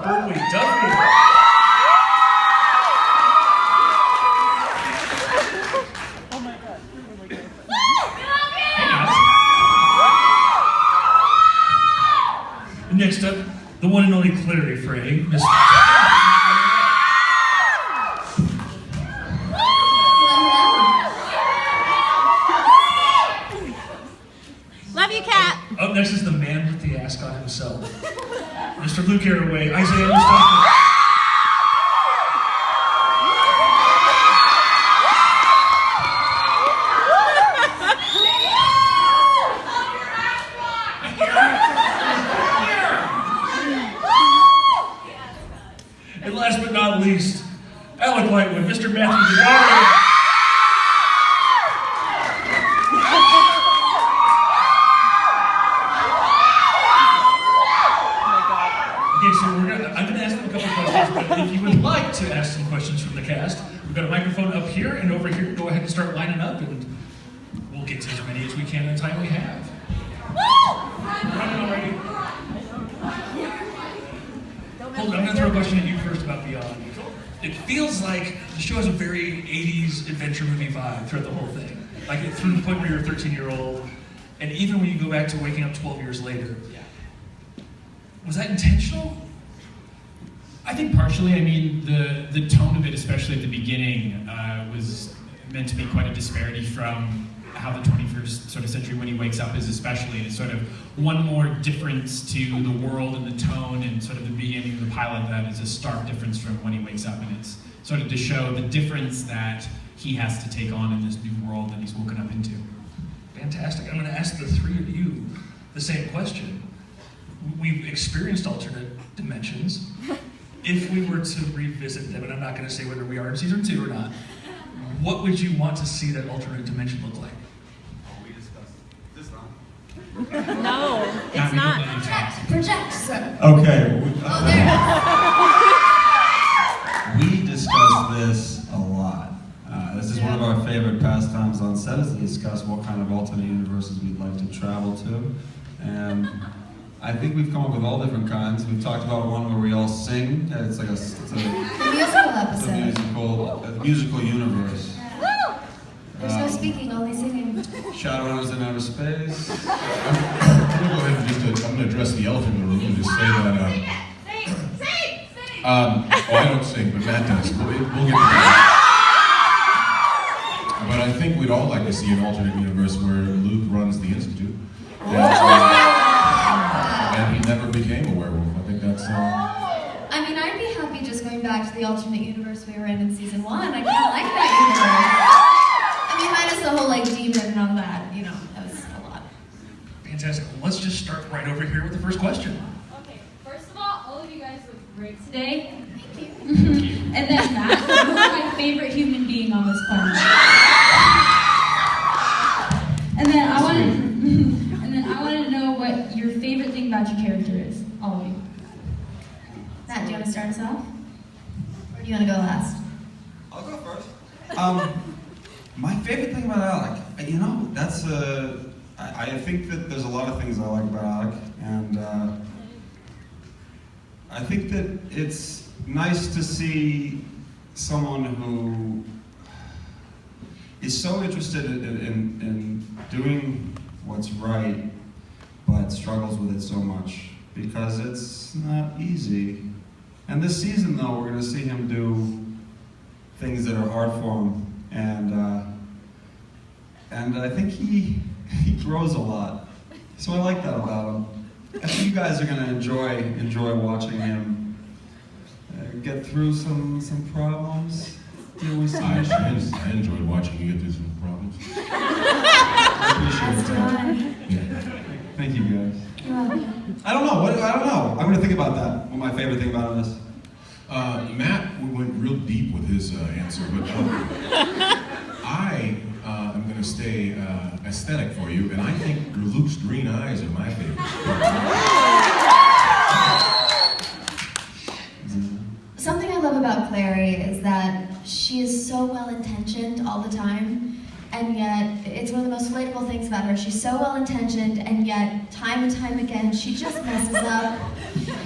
Berkeley Duffy. Oh my God. Next up, the one and only Clary Frey. Miss Love you, Kat. Up next is the man with the ascot himself, Mr. Luke Arroway, Isaiah Mustafa. And last but not least, Alec Lightwood, Mr. Matthew DeGardo. Okay, so I'm going to ask them a couple questions, but if you would like to ask some questions from the cast, we've got a microphone up here and over here. Go ahead and start lining up, and we'll get to as many as we can in the time we have. Running already. Hold on, I'm going to throw a question at you first about Beyond. It feels like the show has a very 80s adventure movie vibe throughout the whole thing. Like through the point where you're a 13-year-old, and even when you go back to waking up 12 years later. Was that intentional? I think partially. I mean, the tone of it, especially at the beginning, was meant to be quite a disparity from how the 21st sort of century when he wakes up is, especially. And it's sort of one more difference to the world and the tone, and sort of the beginning of the pilot that is a stark difference from when he wakes up. And it's sort of to show the difference that he has to take on in this new world that he's woken up into. Fantastic. I'm going to ask the three of you the same question. We've experienced alternate dimensions. If we were to revisit them, and I'm not going to say whether we are in season 2 or not, what would you want to see that alternate dimension look like? Oh, we discussed this wrong. No, it's not. Project, sir. Okay. Oh, We discussed this a lot. This is one of our favorite pastimes on set, is to discuss what kind of alternate universes we'd like to travel to. And I think we've come up with all different kinds. We've talked about one where we all sing. It's like a musical episode. musical universe. There's no speaking, only singing. Shadowhunters in outer space. I'm gonna go ahead and I'm gonna address the elephant in the room and just say that. I don't sing, but Matt does. We'll get to that. But I think we'd all like to see an alternate universe where Luke runs the Institute. And he never became a werewolf. I think that's. I mean, I'd be happy just going back to the alternate universe we were in season 1. I kind of like that universe. I mean, minus the whole like demon and all that. You know, that was a lot. Fantastic. Well, let's just start right over here with the first question. Okay, first of all of you guys look great today. Thank you. And then Matt, you're my favorite human being on this planet. And then I want to know what your favorite thing about your character is, all of you. Matt, do you want to start us off? Or do you want to go last? I'll go first. My favorite thing about Alec, that's I think that there's a lot of things I like about Alec, and I think that it's nice to see someone who is so interested in doing what's right, but struggles with it so much, because it's not easy. And this season, though, we're going to see him do things that are hard for him, and I think he grows a lot. So I like that about him. I think you guys are going to enjoy watching him get through some problems. Deal with some issues. I enjoyed watching you get through some problems. I appreciate that. Yeah. Thank you, guys. You're welcome. I don't know. I'm going to think about that. What my favorite thing about him is. Matt went real deep with his answer, but I am going to stay aesthetic for you, and I think Luke's green eyes are my favorite. Something I love about Clary is that she is so well-intentioned all the time, and yet it's one of the most relatable things about her. She's so well-intentioned, and yet time and time again she just messes up.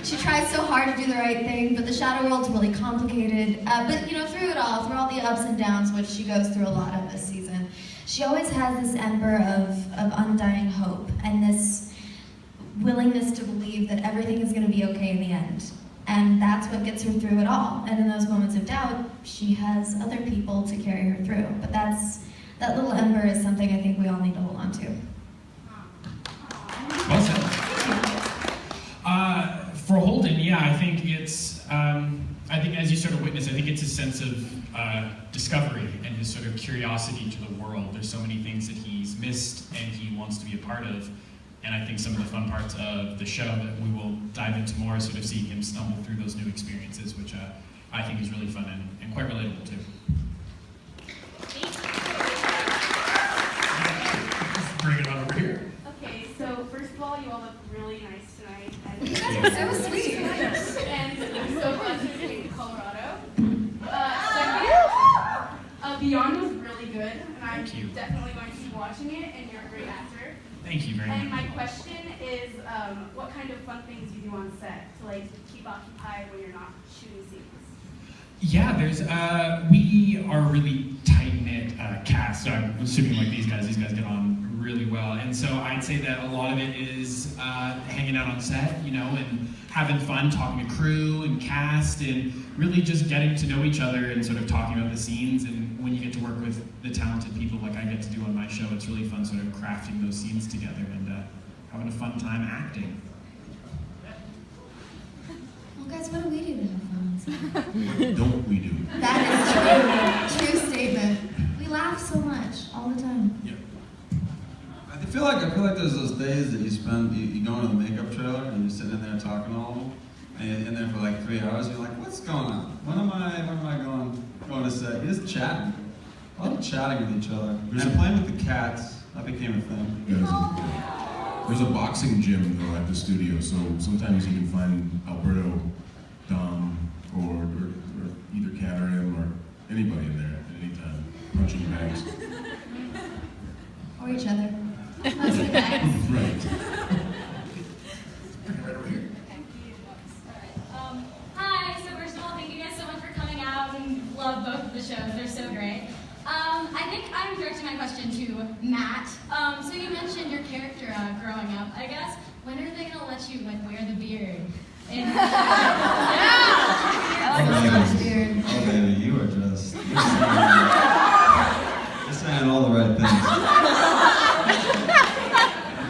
She tries so hard to do the right thing, but the shadow world's really complicated. But you know, through it all, through all the ups and downs, which she goes through a lot of this season, she always has this ember of undying hope and this willingness to believe that everything is going to be okay in the end. And that's what gets her through it all. And in those moments of doubt, she has other people to carry her through. But that little ember is something I think we all need to hold on to. Well said. For Holden, yeah, I think it's, I think as you sort of witness, I think it's a sense of discovery and his sort of curiosity to the world. There's so many things that he's missed and he wants to be a part of. And I think some of the fun parts of the show that we will dive into more is sort of seeing him stumble through those new experiences, which I think is really fun and quite relatable too. Bring it on over here. Okay, so first of all, you all look really nice tonight. And You guys are so sweet. And I'm so glad you came to Colorado. Beyond was really good, and I'm definitely going to be watching it, and you're a great actor. Thank you very much. And my question is, what kind of fun things you do on set to like keep occupied when you're not shooting scenes? Yeah, there's we are a really tight-knit cast. So I'm assuming like these guys get on really well. And so I'd say that a lot of it is hanging out on set, you know, and having fun, talking to crew and cast, and really just getting to know each other and sort of talking about the scenes. And when you get to work with the talented people like I get to do on my show, it's really fun sort of crafting those scenes together and having a fun time acting. Well, guys, what do we do to have fun? What don't we do? That is true. True statement. We laugh so much all the time. Yeah. I feel like there's those days that you spend, you go into the makeup trailer and you're sitting in there talking to all of them, and you're in there for like 3 hours, and you're like, what's going on? When am I going to set? You're just chatting. A lot of chatting with each other. And playing with the cats, that became a thing. Yeah, there's a boxing gym though at the studio, so sometimes you can find Alberto, Dom, or either Kat or him or anybody in there at any time, punching bags. Or each other. Mostly bags. Right. Right over here. Hi, so first of all, thank you guys so much for coming out and love both of the shows. They're so great. I think I'm directing my question to Matt. So you mentioned your character growing up, I guess. When are they gonna let you like wear the beard? And, So much beard. Oh baby, you are just, you're saying all the right things.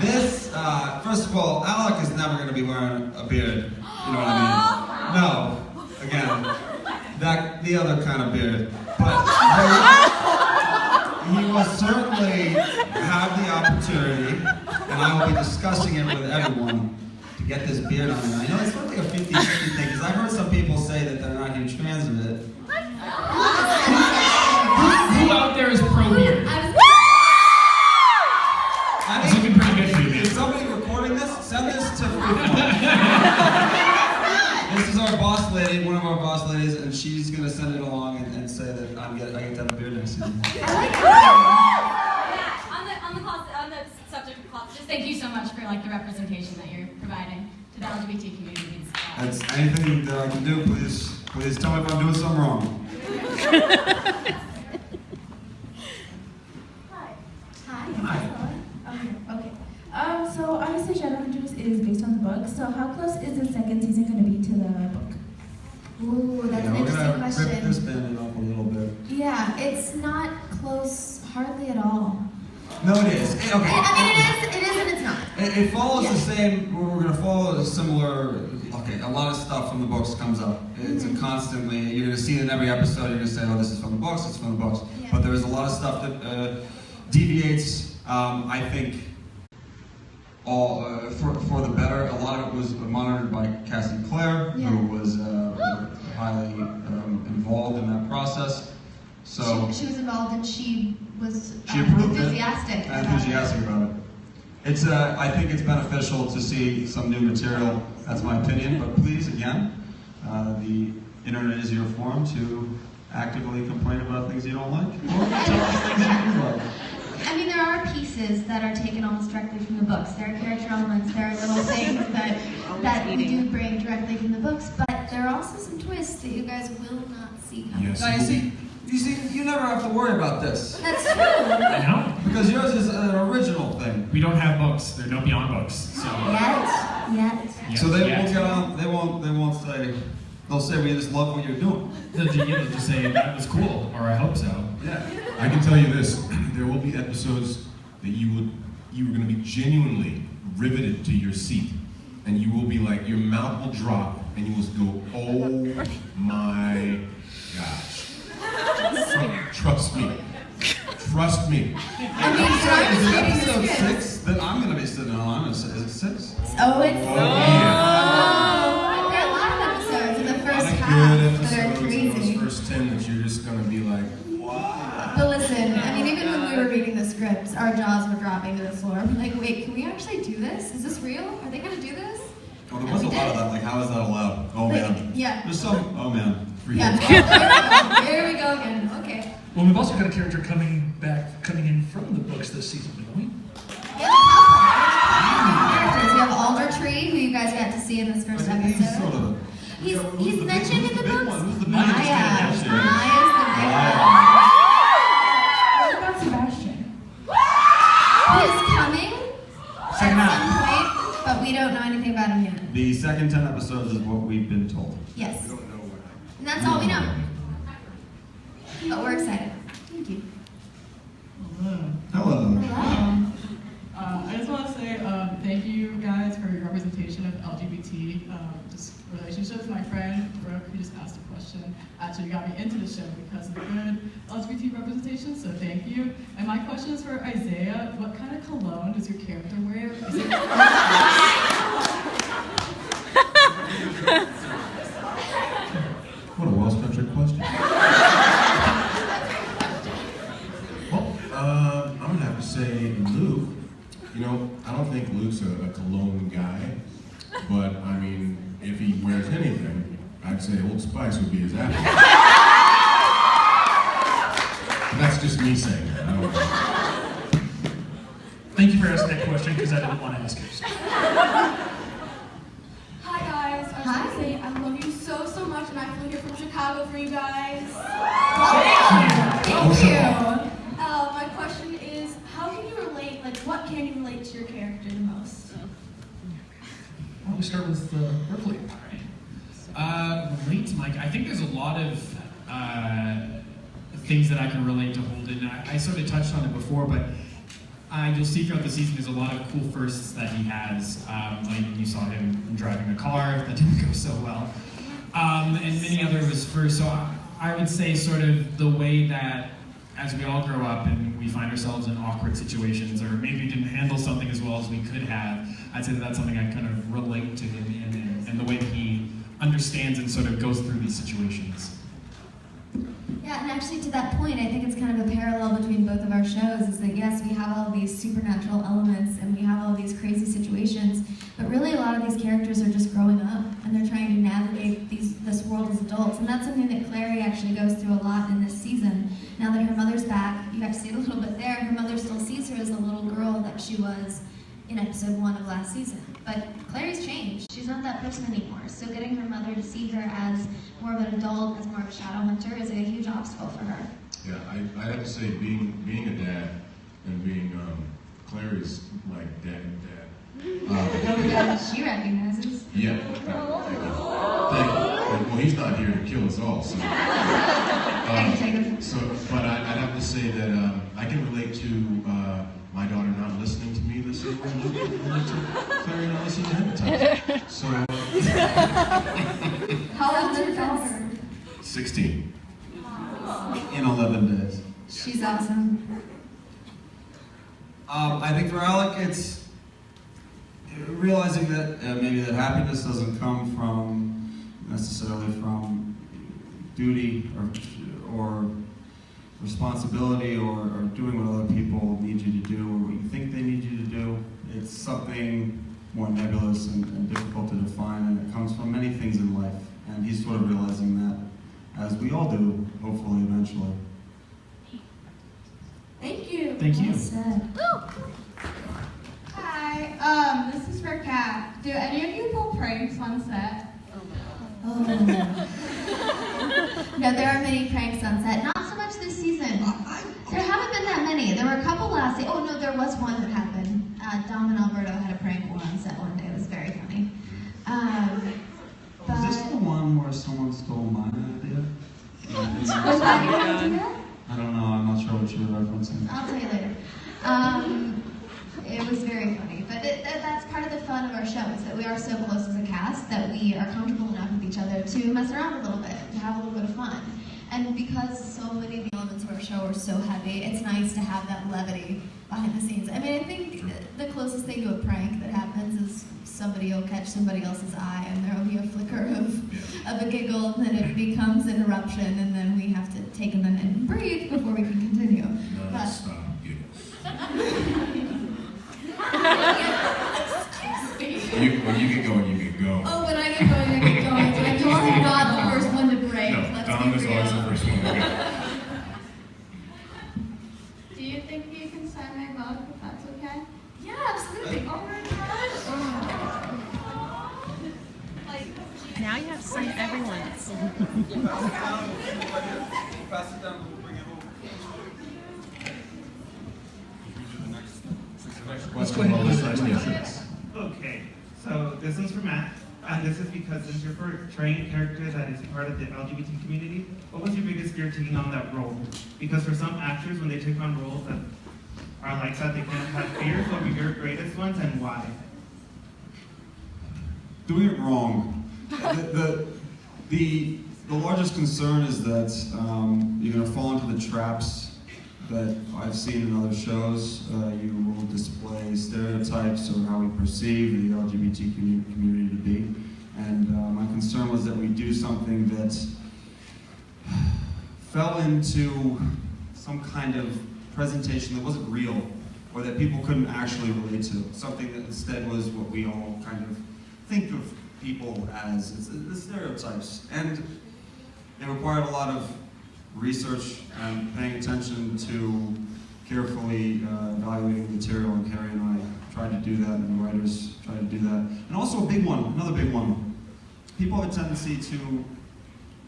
This, first of all, Alec is never going to be wearing a beard. You know what I mean? No. Again, the other kind of beard. But he will certainly have the opportunity, and I will be discussing it with everyone, to get this beard on him. I know it's sort of like a 50-50 thing, because I've heard some people say that they're not huge fans of it. Who out there is pro beard? It's looking pretty good for you, man. Is somebody recording this? Send this to This is our boss lady, one of our boss ladies, and she's going to send it along and say that I get to have a beard next season. on the subject of cloth, just thank you so much for like the representation that you're providing to the LGBT community and stuff. That's anything that I can do, please tell me if I'm doing something wrong. Hi. Okay. So obviously Shadowhunters is based on the book. So how close is the second season going to be to the book? Ooh, that's an We're interesting going to question. rip this bandit off a little bit. Yeah, it's not close hardly at all. No, it is. Okay. I mean, it is and it's not. It follows the same, we're going to follow a similar, okay, a lot of stuff from the books comes up. It's a constantly, you're going to see it in every episode, you're going to say, oh, this is from the books, it's from the books. Yeah. But there is a lot of stuff that deviates, I think, all for the better. A lot of it was monitored by Cassie Clare, who was highly involved in that process. So she was involved and she was approved enthusiastic about it. It's I think it's beneficial to see some new material. That's my opinion. But please, again, the internet is your forum to actively complain about things you don't like, or tell us things you do like. I mean, there are pieces that are taken almost directly from the books. There are character elements, there are little things that that we do bring directly from the books, but there are also some twists that you guys will not see coming. Yes. Now, you see, you never have to worry about this. That's true. I know. Because yours is an original thing. We don't have books. There are no Beyond books. So. Yet. So they won't get on. They won't say. They'll say we just love what you're doing. They'll just say that was cool, or I hope so. Yeah. I can tell you this: there will be episodes that you were going to be genuinely riveted to your seat, and you will be like, your mouth will drop, and you will go, "Oh my gosh!" Trust me. Trust me. I mean, so I was reading the Episode script. 6 that I'm going to be sitting on. Is it 6? Oh, it's Oh, yeah. There are a lot of episodes in the A lot first of half good that are episodes in crazy. those first 10 that you're just going to be like, wow. But listen, I mean, even when we were reading the scripts, our jaws were dropping to the floor. We're like, wait, can we actually do this? Is this real? Are they going to do this? Well, there was a lot of that. Like, how is that allowed? Oh, Like, man. yeah. There's some. Oh, man. Yeah. Oh, there we go again. Okay. Well, we've also got a character coming in from the books this season, don't we? Yeah, characters. We have Alder Tree, who you guys got to see in this first episode. He's sort of. He's mentioned in the books. Who's the big Maya. one? Maya's the big What about Sebastian? one. He's coming Second at half. some point, but we don't know anything about him yet. The second 10 episodes is what we've been told. Yes. And that's all we know. But we're excited. Thank you. Hello. I just want to say thank you guys for your representation of LGBT just relationships. My friend Brooke, who just asked a question, actually got me into the show because of the good LGBT representation, so thank you. And my question is for Isaiah. What kind of cologne does your character wear? Is it What a well-structured question. Well, I'm going to have to say Luke. You know, I don't think Luke's a cologne guy, but I mean, if he wears anything, I'd say Old Spice would be his apple. But that's just me saying that. I don't know. Thank you for asking that question, because I didn't want to ask it. Hi guys, I just want to say I love you so much, and I flew here from Chicago for you guys. Thank you. My question is, how can you relate? Like, what can you relate to your character the most? Why don't we start with Berkeley? Relate to Mike. I think there's a lot of things that I can relate to Holden. I sort of touched on it before, but you'll see throughout the season there's a lot of cool firsts that he has. Like you saw him driving a car that didn't go so well, and many other of his firsts. So I would say sort of the way that as we all grow up and we find ourselves in awkward situations, or maybe didn't handle something as well as we could have, I'd say that that's something I kind of relate to him in, and the way that he understands and sort of goes through these situations. Yeah, and actually to that point, I think it's kind of a parallel between both of our shows, is that yes, we have all these supernatural elements and we have all these crazy situations, but really a lot of these characters are just growing up and they're trying to navigate this world as adults. And that's something that Clary actually goes through a lot in this season. Now that her mother's back, you got to see it a little bit there, her mother still sees her as the little girl that she was in episode 1 of last season. But Clary's changed. She's not that person anymore. So getting her mother to see her as more of an adult, as more of a shadow hunter, is a huge obstacle for her. Yeah, I have to say, being a dad and being Clary's like dad. She recognizes. Yeah. Thank you. Well, he's not here to kill us all, so. But I'd have to say that I can relate to my daughter not listening to me the same way Luke can relate to Clary not listening to him at times. So. How old is your daughter? 16. In 11 days. She's awesome. I think for Alec, it's realizing that maybe that happiness doesn't come from necessarily from duty or responsibility or doing what other people need you to do or what you think they need you to do. It's something more nebulous and difficult to define, and it comes from many things in life. And he's sort of realizing that, as we all do, hopefully, eventually. Thank you. Thank you. Well said. Hi, This is for Kat. Do any of you pull pranks on set? Oh. No, there are many pranks on set. Not so much this season. There haven't been that many. There were a couple last day. Oh no, there was one that happened. Dom and Alberto had a prank one on set one day. It was very funny. Was this the one where someone stole my idea? Was that your idea? I don't know. I'm not sure what you're referencing. I'll tell you later. It was very funny, but that's part of the fun of our show, is that we are so close as a cast that we are comfortable enough with each other to mess around a little bit, to have a little bit of fun. And because so many of the elements of our show are so heavy, it's nice to have that levity behind the scenes. I mean, I think the closest thing to a prank that happens is somebody will catch somebody else's eye and there will be a flicker of a giggle, and then it becomes an eruption, and then we have to take a minute and breathe before we can continue. Non-stop giggles. When you get going, you get going. Oh, when I get going, I get going. So I'm usually not the first one to break. No, Let's Dom be is always the real. first one to go. Do you think you can sign my book if that's okay? Yeah, absolutely. Oh my gosh. Now you have to sign everyone's. Let's go ahead and do the next question. Okay, so this one's for Matt, and this is because since you're portraying a character that is part of the LGBT community, what was your biggest fear taking on that role? Because for some actors, when they take on roles that are like that, they kind of have fears. What were your greatest ones and why? Doing it wrong. The largest concern is that you're going to fall into the traps that I've seen in other shows. You will display stereotypes or how we perceive the LGBT community to be. And my concern was that we do something that fell into some kind of presentation that wasn't real, or that people couldn't actually relate to. Something that instead was what we all kind of think of people as. It's the stereotypes. And it required a lot of research and paying attention to carefully evaluating the material, and Carrie and I tried to do that, and the writers tried to do that. And also a big one, another big one. People have a tendency to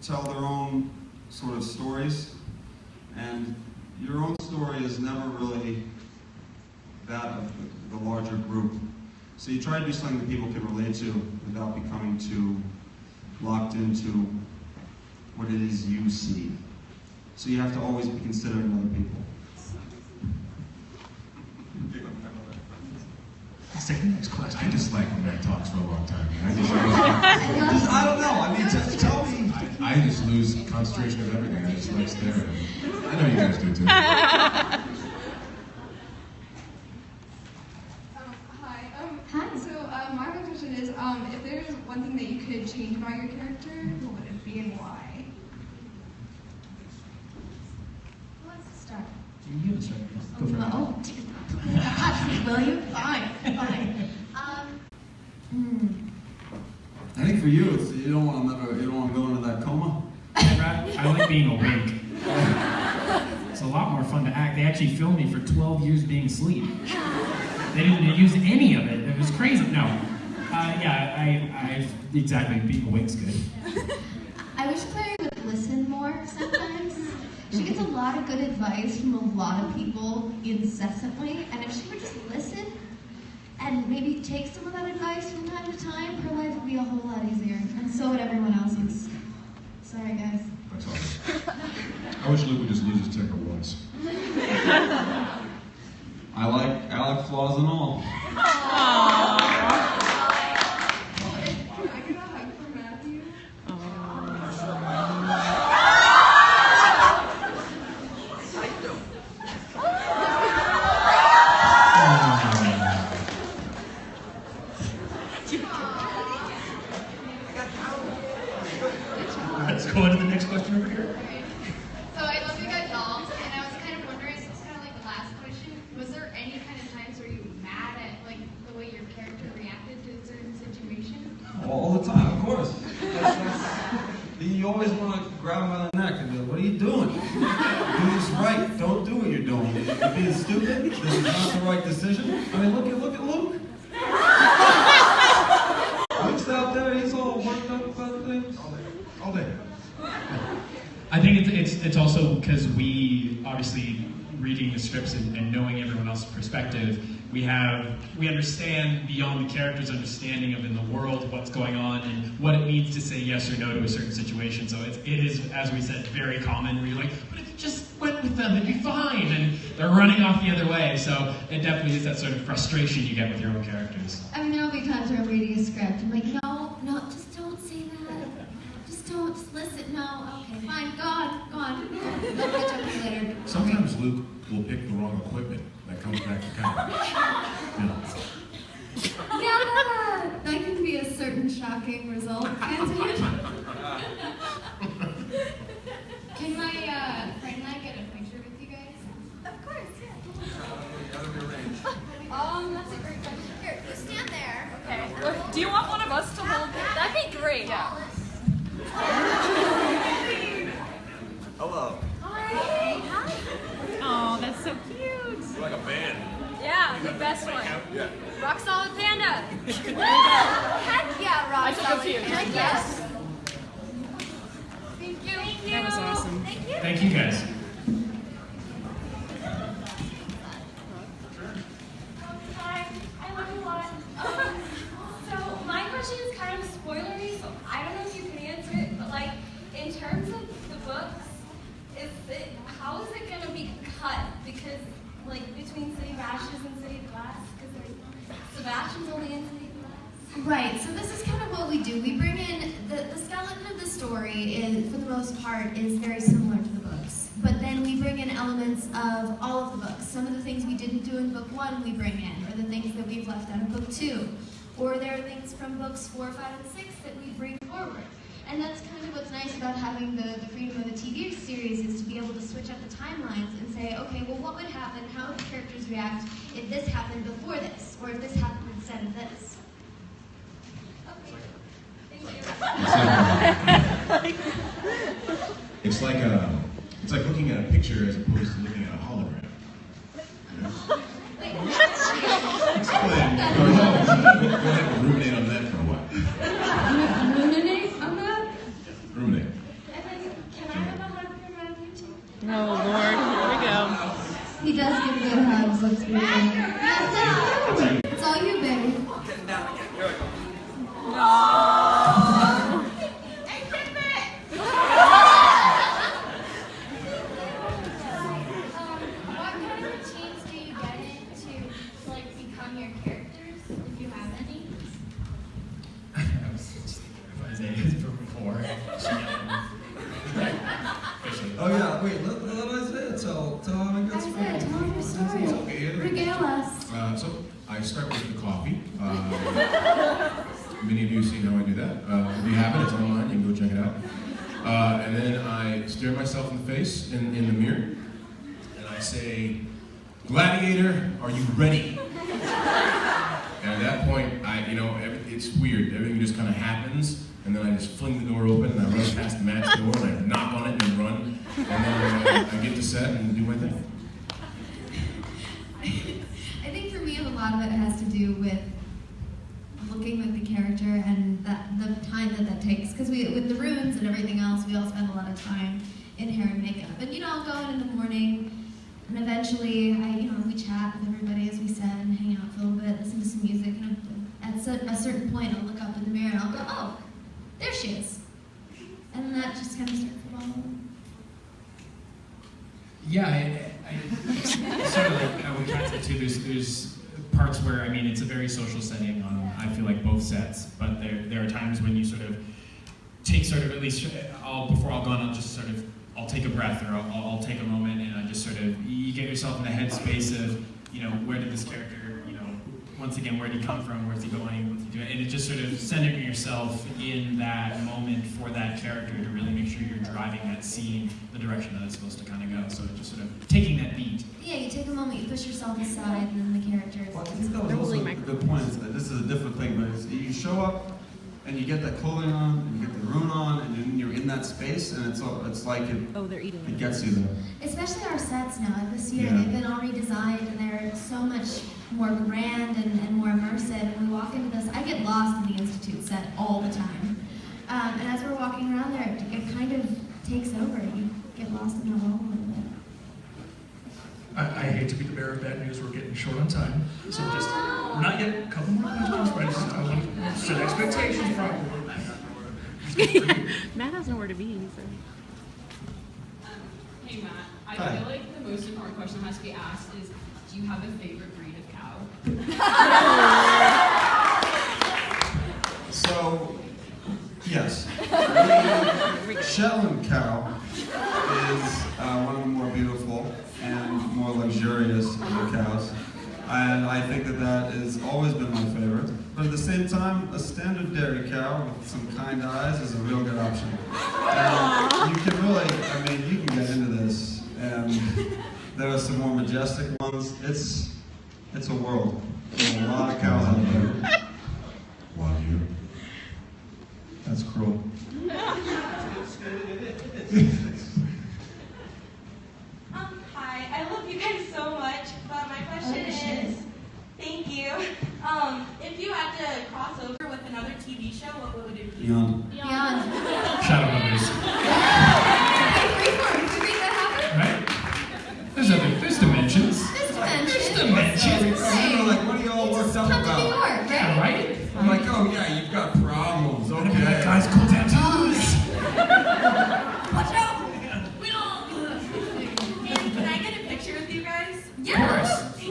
tell their own sort of stories, and your own story is never really that of the larger group. So you try to do something that people can relate to without becoming too locked into what it is you see. So you have to always be considering other people. Let's take the next question. I just like when Matt talks for a long time. I don't know. I mean, tell me. I just lose concentration of everything. I just like staring. I know you guys do too. Hi. Hi. So my question is, if there's one thing that you could change about your character, what would it be and why? Who wants to start? You can start. Go for it. Oh, will you? Fine, fine. I think for you, it's, you don't want to go into that coma. I like being awake. It's a lot more fun to act. They actually filmed me for 12 years being asleep. They didn't use any of it. It was crazy. No. Exactly, being awake's good. I wish Clary would listen more sometimes. She gets a lot of good advice from a lot of people incessantly, and if she would just listen and maybe take some of that advice from time to time, her life would be a whole lot easier, and so would everyone else's. Sorry, guys. That's all. I wish Luke would just lose his temper once. I like flaws and all. Let's go on to the next question over here. So I love you guys all, and I was kind of wondering, it's kind of like the last question, was there any kind of times where you were mad at like the way your character reacted to a certain situation? All the time, of course. You always want to grab him by the neck and be like, what are you doing? Do this right. Don't do what you're doing. You're being stupid. This is not the right decision. I mean, look at Luke. I think it's also because we obviously reading the scripts and knowing everyone else's perspective, we understand beyond the character's understanding of in the world what's going on and what it means to say yes or no to a certain situation. So it is, as we said, very common where you're like, but if you just went with them, it'd be fine, and they're running off the other way. So it definitely is that sort of frustration you get with your own characters. I mean, there'll be times where I'm reading a script, I'm like, no, just don't say that. Just listen, no, okay, fine, go on. I'll catch up with you later. Sometimes Luke will pick the wrong equipment that comes back to camera. Yeah, that can be a certain shocking result, can't it? Can my friend and I get a picture with you guys? Of course, yeah. That's a great question. Here, you stand there. Okay. Do you want one of us to hold? That'd be great. Yeah. Hello. Hey, hi. Oh, that's so cute. You're like a band. Yeah, the best one. Yeah. Rock Solid Panda. Heck yeah, Rock I took a Solid few. Panda. Yes. Thank you. That was awesome. Thank you. Thank you, guys. Hi, I love you a lot. So my question is kind of spoilery, so I don't know if you can answer it, but like in terms of the books, how is it gonna be cut? Because like between City of Ashes and City of Glass, because like Sebastian's only in City of Glass. Right, so this is kind of what we do. We bring in, the skeleton of the story, is, for the most part, is very similar to the books. But then we bring in elements of all of the books. Some of the things we didn't do in book 1 we bring in, or the things that we've left out of book 2. Or there are things from books 4, 5, and 6 that we bring forward. And that's kind of what's nice about having the freedom of the TV series, is to be able to switch up the timelines and say, okay, well, what would happen, how would the characters react if this happened before this, or if this happened instead of this? It's like looking at a picture as opposed to looking at a hologram. You know? Explain. Go ahead and ruminate on that for a while. Ruminate on that? Ruminate. And then can I have a hug from around you too? Oh, Lord. Here we go. He does give good hugs, let's be honest. It's all you, baby. What kind of routines do you get into to like become your characters, if you have any? I was just thinking if Isaiah is from before. Oh yeah, wait, let Isaiah tell how it gets Isaiah, tell him your story. Regale us. So I start with the coffee. Many of you have seen how I do that. If you haven't, it's online. You can go check it out. And then I stare myself in the face in the mirror, and I say, "Gladiator, are you ready?" And at that point, it's weird. Everything just kind of happens, and then I just fling the door open, and I run past the match door, and I knock on it, and then run, and then I get to set and do my thing. I think for me, a lot of it has to do with looking like the character and the time that takes. Because with the runes and everything else, we all spend a lot of time in hair and makeup. And I'll go in the morning, and eventually we chat with everybody, as we said, and hang out for a little bit, listen to some music. And at a certain point, I'll look up in the mirror and I'll go, oh, there she is. And then that just kind of starts the ball rolling. Yeah, I sort of like we tried to too. There's parts where it's a very social setting on I feel like both sets, but there are times when you sort of take at least before I'll go on, I'll take a breath or I'll take a moment and I just you get yourself in the headspace of where did this character once again, where did he come from, where's he going, what's he doing, and it just sort of centering yourself in that moment for that character to really make sure you're driving that scene the direction that it's supposed to kind of go. So just sort of taking that beat. Yeah, you take a moment, you push yourself aside, and then the characters. Well, I think that was also a good point. This is a different thing, but you show up and you get that clothing on, and you get the rune on, and then you're in that space, and it's like they're eating it gets you there. Especially our sets now. This year, Yeah. they've been all redesigned, and they're so much more grand and more immersive. And we walk into this, I get lost in the Institute set all the time. And as we're walking around there, it kind of takes over. You lost in that world a little bit? I hate to be the bearer of bad news. We're getting short on time, so just not yet. A couple more questions, but I want to set expectations properly. Matt has nowhere to be. So. Hey Matt, I Hi. feel like the most important question that has to be asked is, do you have a favorite breed of cow? So, yes. The Shetland cow is one of the more beautiful and more luxurious of the cows. And I think that that has always been my favorite. But at the same time, a standard dairy cow with some kind eyes is a real good option. And you can really, I mean, you can get into this. And there are some more majestic ones. It's a world. There's a lot of cows out there. Wagyu. That's cruel. Hi, I love you guys so much, but my question is, thank you. If you had to cross over with another TV show, what would it be? Beyond. Beyond. Shadowhunters. Right? There's dimensions. There's dimensions. People are like, what are you all worked up about? Yeah, right? I'm like, oh yeah, you've got problems. Okay. That guy's cool tattoos. Watch out! Can I get a picture with you guys? Of course. Thank you.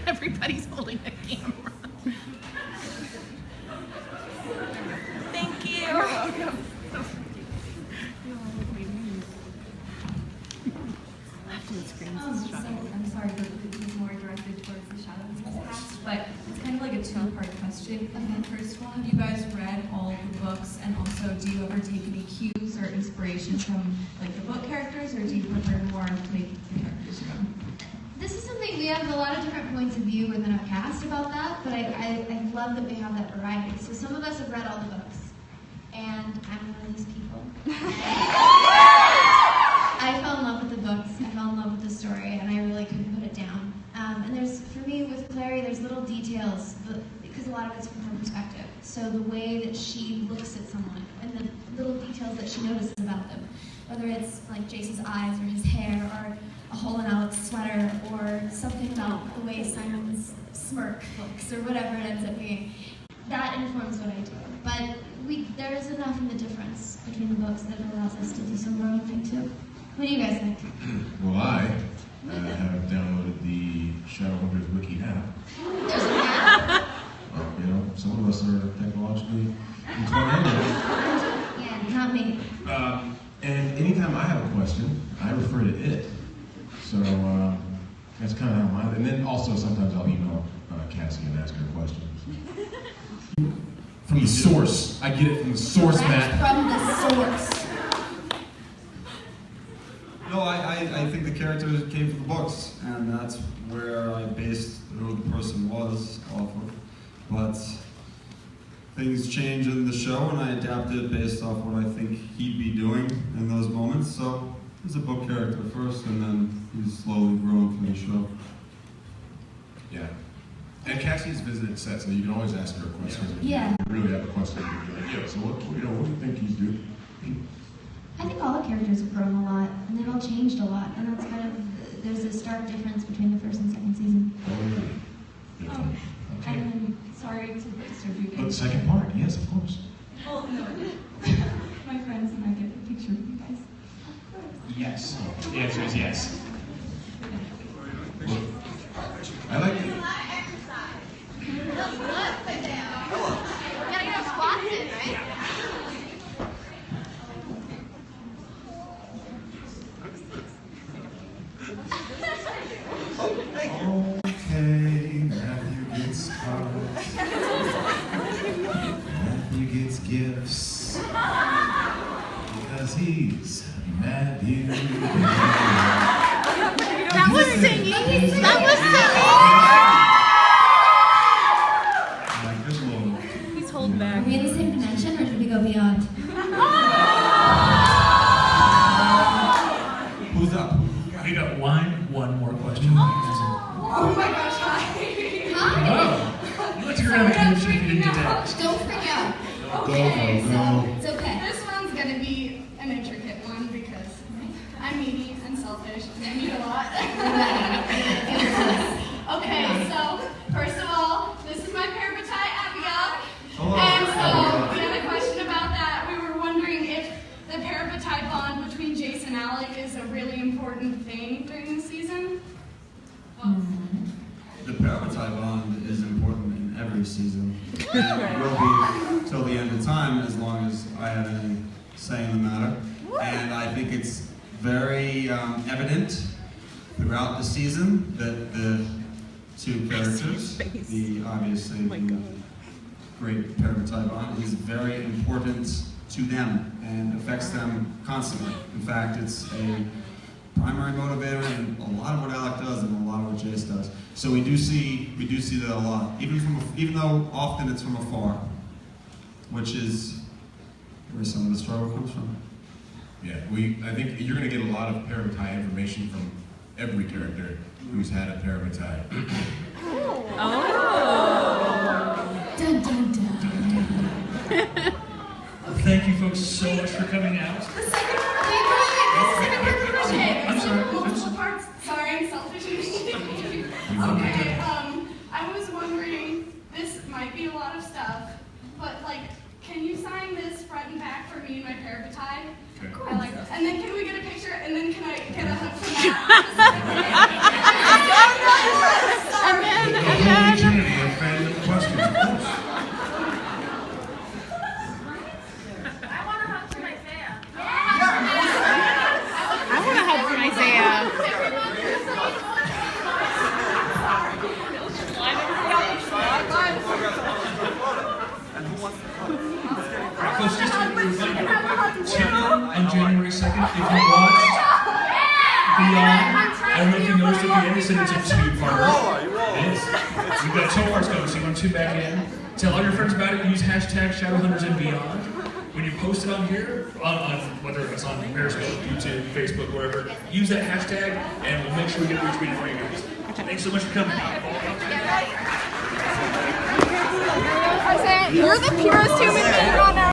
Everybody's holding a camera. Thank you. You're welcome. I'm sorry, but this is more directed towards the Shadowhunters cast, but it's kind of like a two-part question. First of all, have you guys read all the books, and also do you ever take any cues or inspiration from like the book characters, or do you prefer more to make the characters your own? This is something we have a lot of different points of view within our cast about that, but I love that we have that variety. So some of us have read all the books, and I'm one of those people. I fell in love with the books, I fell in love with the story, and I really couldn't put it down. And there's, for me, with Clary, there's little details, because a lot of it's from her perspective. So the way that she looks at someone, and the little details that she notices about them, whether it's like Jason's eyes, or his hair, or a hole in Alex's sweater, or something about the way Simon's smirk looks, or whatever it ends up being, that informs what I do. But there is enough in the difference between the books that allows us to do some of our own thing too. What do you guys think? Well, I have downloaded the Shadowhunters Wiki app. There's an app? You know, some of us are technologically inclined. Yeah, not me. And anytime I have a question, I refer to it. So that's kind of how mine. And then also sometimes I'll email Cassie and ask her questions. From the source. I get it from the source, Matt. From the source. No, I think the characters came from the books, and that's where I based who the person was off of. But things change in the show, and I adapted based off what I think he'd be doing in those moments. So he's a book character first, and then he's slowly grown through the show. Yeah. And Cassie's visited set, so you can always ask her questions. Yeah. If you really have a question, you can be like, yeah, so what do you think he's doing? I think all the characters have grown a lot, and they've all changed a lot, and that's kind of, there's a stark difference between the first and second season. And then, sorry to disturb you guys. But the second part, yes, of course. Oh, no. My friends and I get a picture of you guys. Yes. The answer is yes. I like it. Gotta get our squats in, right? Okay, Matthew gets cards. Matthew gets gifts. Because he's Matthew. That was singing. That was singing. He's holding back. Are we in the same dimension, or did we go beyond? Who's up? We got one more question. Oh my gosh, hi. Oh, you looked around the convention if you didn't get to ask. Don't freak out. Okay, so It's okay. this one's gonna be an intricate one because I'm needy and selfish and I need a lot. Okay, so first of all, this is my parabatai Abigail. And so we had a question about that. We were wondering if the parabatai bond between Jace and Alec is a really important thing during the season. The parabatai bond is important in every season. And it will be till the end of time as long as I have any say in the matter. And I think it's very evident throughout the season that the two characters, obviously the great parabatai bond, is very important to them and affects them constantly. In fact, it's a primary motivator in a lot of what Alec does and a lot of what Jace does. So we do see that a lot, even though often it's from afar, which is where some of the struggle comes from. Yeah, I think you're going to get a lot of parabatai information from every character who's had a parabatai. Dun, dun, dun. Thank you folks so much for coming out. The second part, I'm sorry. multiple parts. Sorry, I'm selfish. Okay, I was wondering, this might be a lot of stuff, but like, can you sign this front and back for me and my parabatai? Okay. I like this. And then can we get a picture, and then can I get a hug from that? Opportunity of fan questions, of course. I want to hug from Isaiah. I want to hug from Isaiah. Alright, folks, just a reminder, tune in on January 2nd. If you watched Beyond, I don't know if you noticed at the end, it said it's a two-parter. It is. We've got 2 parts coming, so you want to tune back in. Tell all your friends about it. Use hashtag Shadowhunters and Beyond. When you post it on here, on whether it's on Periscope, YouTube, Facebook, wherever, use that hashtag, and we'll make sure we get a retweet for you guys. Thanks so much for coming. You're the purest human being on earth.